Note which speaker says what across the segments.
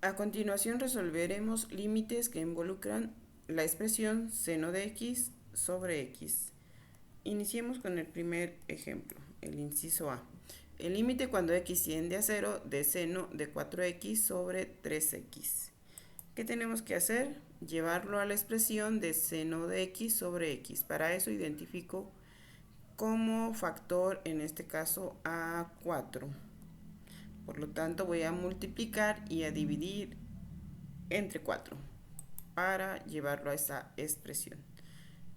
Speaker 1: A continuación resolveremos límites que involucran la expresión seno de x sobre x. Iniciemos con el primer ejemplo, el inciso A. El límite cuando x tiende a 0 de seno de 4x sobre 3x. ¿Qué tenemos que hacer? Llevarlo a la expresión de seno de x sobre x. Para eso identifico como factor, en este caso, a 4. Por lo tanto, voy a multiplicar y a dividir entre 4 para llevarlo a esa expresión.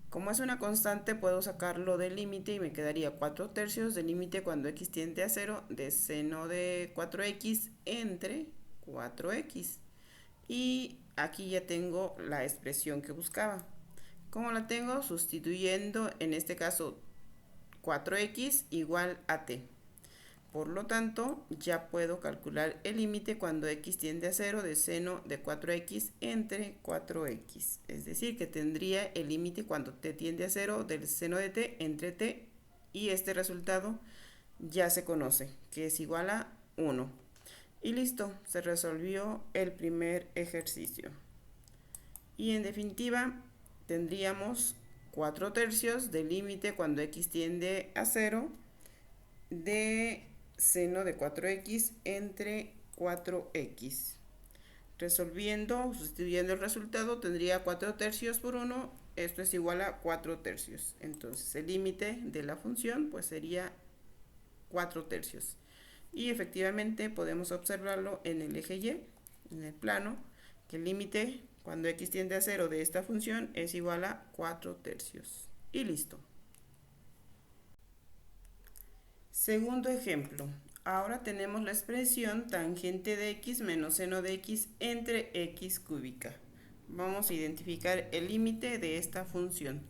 Speaker 1: Como es una constante, puedo sacarlo del límite y me quedaría 4 tercios del límite cuando x tiende a 0 de seno de 4x entre 4x. Y aquí ya tengo la expresión que buscaba. ¿Cómo la tengo? Sustituyendo en este caso 4x igual a t. Por lo tanto, ya puedo calcular el límite cuando x tiende a 0 de seno de 4x entre 4x. Es decir, que tendría el límite cuando t tiende a 0 del seno de t entre t, y este resultado ya se conoce, que es igual a 1. Y listo, se resolvió el primer ejercicio. Y en definitiva, tendríamos 4 tercios del límite cuando x tiende a 0 de seno de 4x entre 4x. Resolviendo, sustituyendo el resultado, tendría 4 tercios por 1. Esto es igual a 4 tercios. Entonces, el límite de la función pues sería 4 tercios. Y efectivamente podemos observarlo en el eje Y, en el plano, que el límite cuando x tiende a 0 de esta función es igual a 4 tercios. Y listo. Segundo ejemplo. Ahora tenemos la expresión tangente de x menos seno de x entre x cúbica. Vamos a identificar el límite de esta función.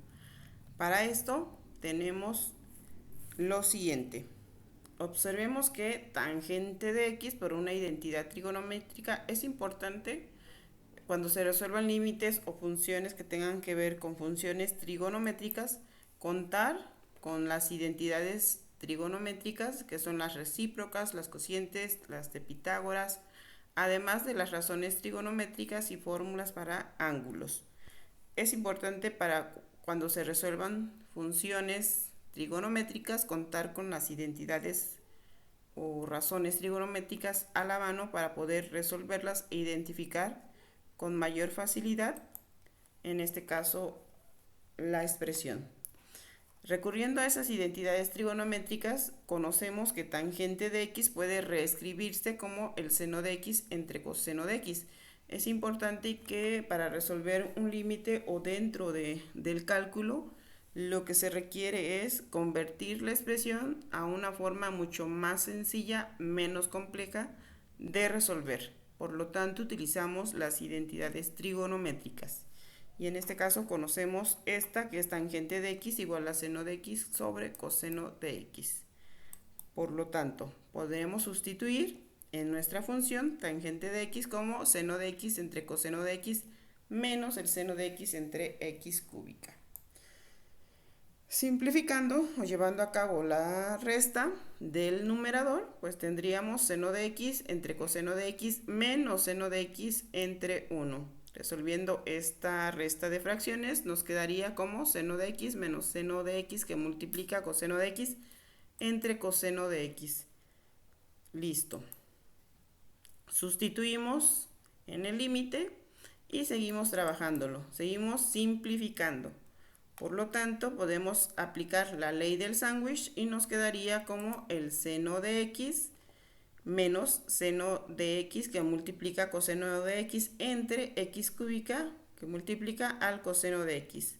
Speaker 1: Para esto tenemos lo siguiente. Observemos que tangente de x por una identidad trigonométrica es importante cuando se resuelvan límites o funciones que tengan que ver con funciones trigonométricas, contar con las identidades trigonométricas, que son las recíprocas, las cocientes, las de Pitágoras, además de las razones trigonométricas y fórmulas para ángulos. Es importante para cuando se resuelvan funciones trigonométricas contar con las identidades o razones trigonométricas a la mano para poder resolverlas e identificar con mayor facilidad, en este caso, la expresión. Recurriendo a esas identidades trigonométricas, conocemos que tangente de x puede reescribirse como el seno de x entre coseno de x. Es importante que para resolver un límite o dentro del cálculo, lo que se requiere es convertir la expresión a una forma mucho más sencilla, menos compleja de resolver. Por lo tanto, utilizamos las identidades trigonométricas. Y en este caso conocemos esta, que es tangente de x igual a seno de x sobre coseno de x. Por lo tanto, podemos sustituir en nuestra función tangente de x como seno de x entre coseno de x menos el seno de x entre x cúbica. Simplificando o llevando a cabo la resta del numerador, pues tendríamos seno de x entre coseno de x menos seno de x entre 1. Resolviendo esta resta de fracciones, nos quedaría como seno de x menos seno de x que multiplica coseno de x entre coseno de x. Listo. Sustituimos en el límite y seguimos trabajándolo. Seguimos simplificando. Por lo tanto, podemos aplicar la ley del sándwich y nos quedaría como el seno de x menos seno de x que multiplica coseno de x entre x cúbica que multiplica al coseno de x.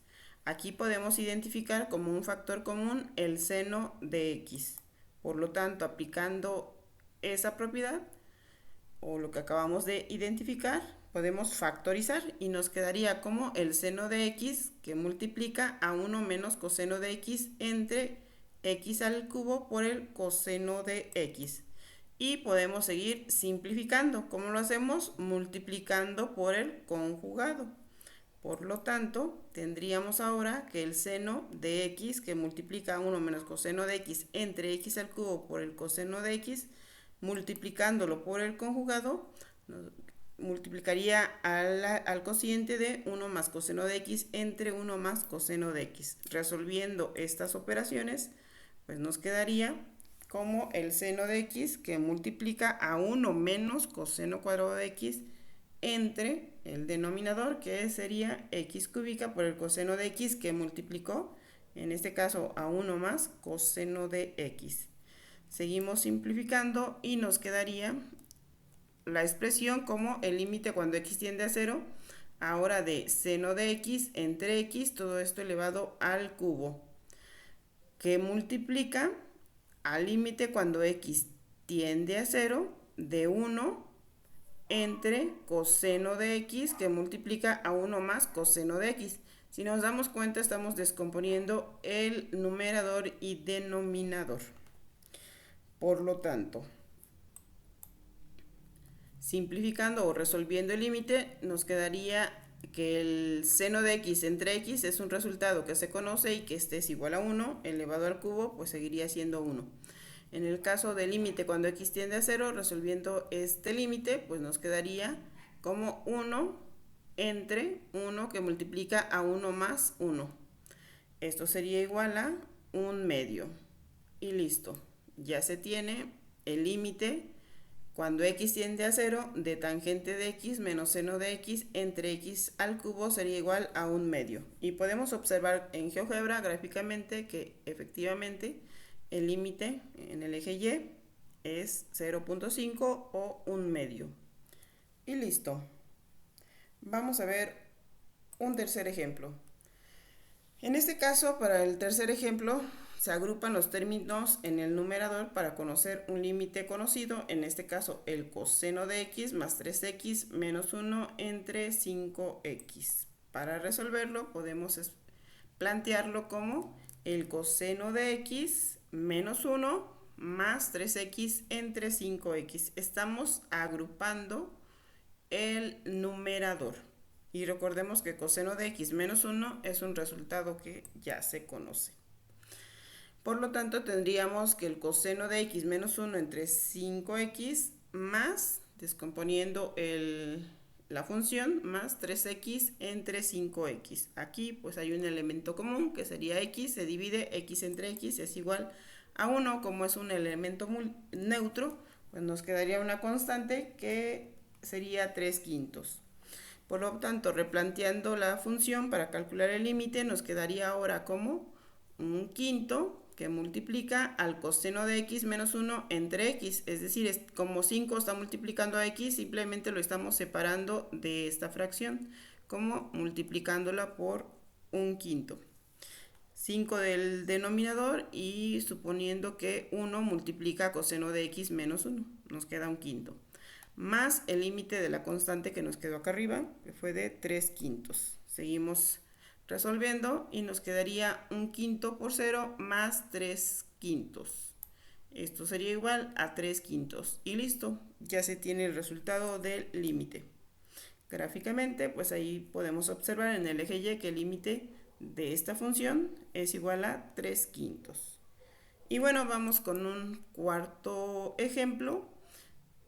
Speaker 1: Aquí podemos identificar como un factor común el seno de x. Por lo tanto, aplicando esa propiedad o lo que acabamos de identificar, podemos factorizar y nos quedaría como el seno de x que multiplica a 1 menos coseno de x entre x al cubo por el coseno de x. Y podemos seguir simplificando. ¿Cómo lo hacemos? Multiplicando por el conjugado. Por lo tanto, tendríamos ahora que el seno de x que multiplica a 1 menos coseno de x entre x al cubo por el coseno de x, multiplicándolo por el conjugado, multiplicaría al cociente de 1 más coseno de x entre 1 más coseno de x. Resolviendo estas operaciones, pues nos quedaría como el seno de x que multiplica a 1 menos coseno cuadrado de x entre el denominador, que sería x cúbica, por el coseno de x que multiplicó, en este caso, a 1 más coseno de x. Seguimos simplificando y nos quedaría la expresión como el límite cuando x tiende a 0, ahora de seno de x entre x, todo esto elevado al cubo, que multiplica al límite cuando x tiende a 0 de 1 entre coseno de x, que multiplica a 1 más coseno de x. Si nos damos cuenta, estamos descomponiendo el numerador y denominador. Por lo tanto, simplificando o resolviendo el límite, nos quedaría que el seno de x entre x es un resultado que se conoce y que este es igual a 1 elevado al cubo, pues seguiría siendo 1. En el caso del límite cuando x tiende a 0, resolviendo este límite, pues nos quedaría como 1 entre 1 que multiplica a 1 más 1. Esto sería igual a 1 medio. Y listo. Ya se tiene el límite cuando x tiende a 0 de tangente de x menos seno de x entre x al cubo sería igual a 1 medio. Y podemos observar en GeoGebra gráficamente que efectivamente el límite en el eje Y es 0.5 o 1 medio. Y listo. Vamos a ver un tercer ejemplo. En este caso, para el tercer ejemplo, se agrupan los términos en el numerador para conocer un límite conocido, en este caso el coseno de x más 3x menos 1 entre 5x. Para resolverlo podemos plantearlo como el coseno de x menos 1 más 3x entre 5x. Estamos agrupando el numerador. Y recordemos que coseno de x menos 1 es un resultado que ya se conoce. Por lo tanto, tendríamos que el coseno de x menos 1 entre 5x más, descomponiendo la función, más 3x entre 5x. Aquí pues hay un elemento común que sería x, se divide x entre x, es igual a 1. Como es un elemento neutro, pues nos quedaría una constante que sería 3/5. Por lo tanto, replanteando la función para calcular el límite, nos quedaría ahora como 1/5 que multiplica al coseno de x menos 1 entre x, es decir, como 5 está multiplicando a x, simplemente lo estamos separando de esta fracción, como multiplicándola por 1/5. 5 del denominador y suponiendo que 1 multiplica coseno de x menos 1, nos queda 1/5. Más el límite de la constante que nos quedó acá arriba, que fue de 3/5. Seguimos resolviendo y nos quedaría 1/5 por 0 más 3/5. Esto sería igual a 3/5 y listo, ya se tiene el resultado del límite. Gráficamente, pues ahí podemos observar en el eje Y que el límite de esta función es igual a 3/5. Y bueno, vamos con un cuarto ejemplo.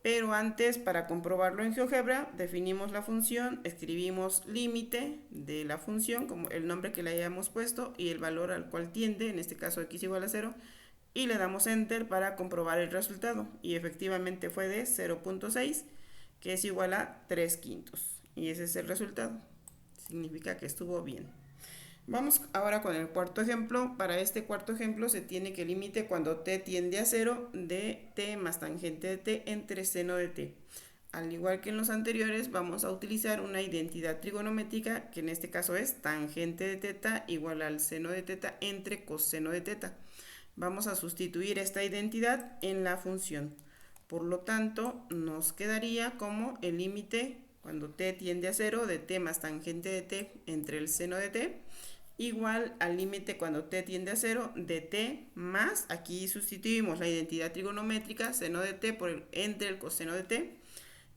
Speaker 1: Pero antes, para comprobarlo en GeoGebra, definimos la función, escribimos límite de la función, como el nombre que le hayamos puesto, y el valor al cual tiende, en este caso x igual a 0, y le damos Enter para comprobar el resultado. Y efectivamente fue de 0.6, que es igual a 3/5. Y ese es el resultado. Significa que estuvo bien. Vamos ahora con el cuarto ejemplo. Para este cuarto ejemplo se tiene que el límite cuando t tiende a 0 de t más tangente de t entre seno de t. Al igual que en los anteriores, vamos a utilizar una identidad trigonométrica, que en este caso es tangente de teta igual al seno de teta entre coseno de teta. Vamos a sustituir esta identidad en la función. Por lo tanto, nos quedaría como el límite cuando t tiende a 0 de t más tangente de t entre el seno de t, igual al límite cuando t tiende a 0 de t más, aquí sustituimos la identidad trigonométrica, seno de t entre el coseno de t,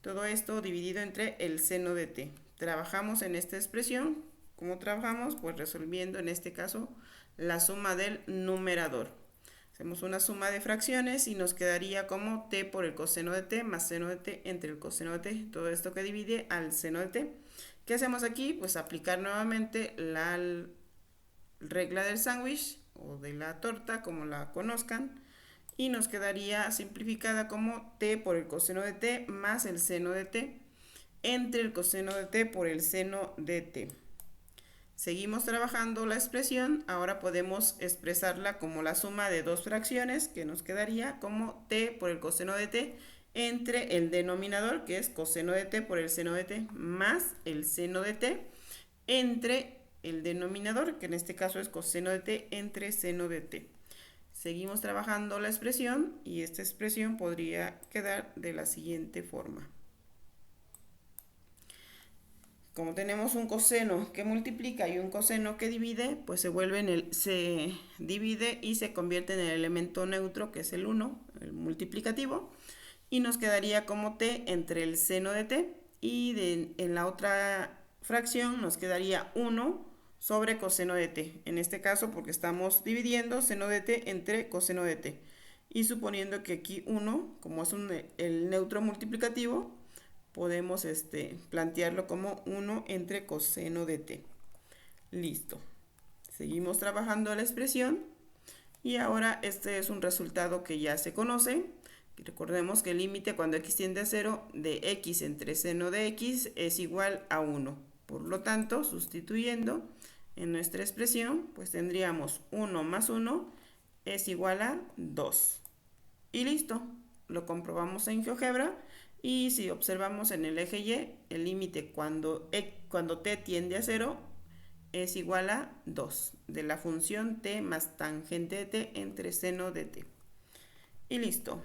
Speaker 1: todo esto dividido entre el seno de t. Trabajamos en esta expresión. ¿Cómo trabajamos? Pues resolviendo en este caso la suma del numerador. Hacemos una suma de fracciones y nos quedaría como t por el coseno de t más seno de t entre el coseno de t. Todo esto que divide al seno de t. ¿Qué hacemos aquí? Pues aplicar nuevamente la regla del sándwich o de la torta, como la conozcan. Y nos quedaría simplificada como t por el coseno de t más el seno de t entre el coseno de t por el seno de t. Seguimos trabajando la expresión, ahora podemos expresarla como la suma de dos fracciones, que nos quedaría como t por el coseno de t entre el denominador, que es coseno de t por el seno de t, más el seno de t entre el denominador, que en este caso es coseno de t entre seno de t. Seguimos trabajando la expresión y esta expresión podría quedar de la siguiente forma. Como tenemos un coseno que multiplica y un coseno que divide, pues se divide y se convierte en el elemento neutro, que es el 1, el multiplicativo, y nos quedaría como t entre el seno de t, y en la otra fracción nos quedaría 1 sobre coseno de t. En este caso, porque estamos dividiendo seno de t entre coseno de t. Y suponiendo que aquí 1, como es el neutro multiplicativo, podemos plantearlo como 1 entre coseno de t. Listo. Seguimos trabajando la expresión y ahora este es un resultado que ya se conoce. Recordemos que el límite cuando x tiende a 0 de x entre seno de x es igual a 1. Por lo tanto, sustituyendo en nuestra expresión, pues tendríamos 1 más 1 es igual a 2. Y listo. Lo comprobamos en GeoGebra. Y si observamos en el eje Y, el límite cuando t tiende a 0 es igual a 2 de la función t más tangente de t entre seno de t. Y listo.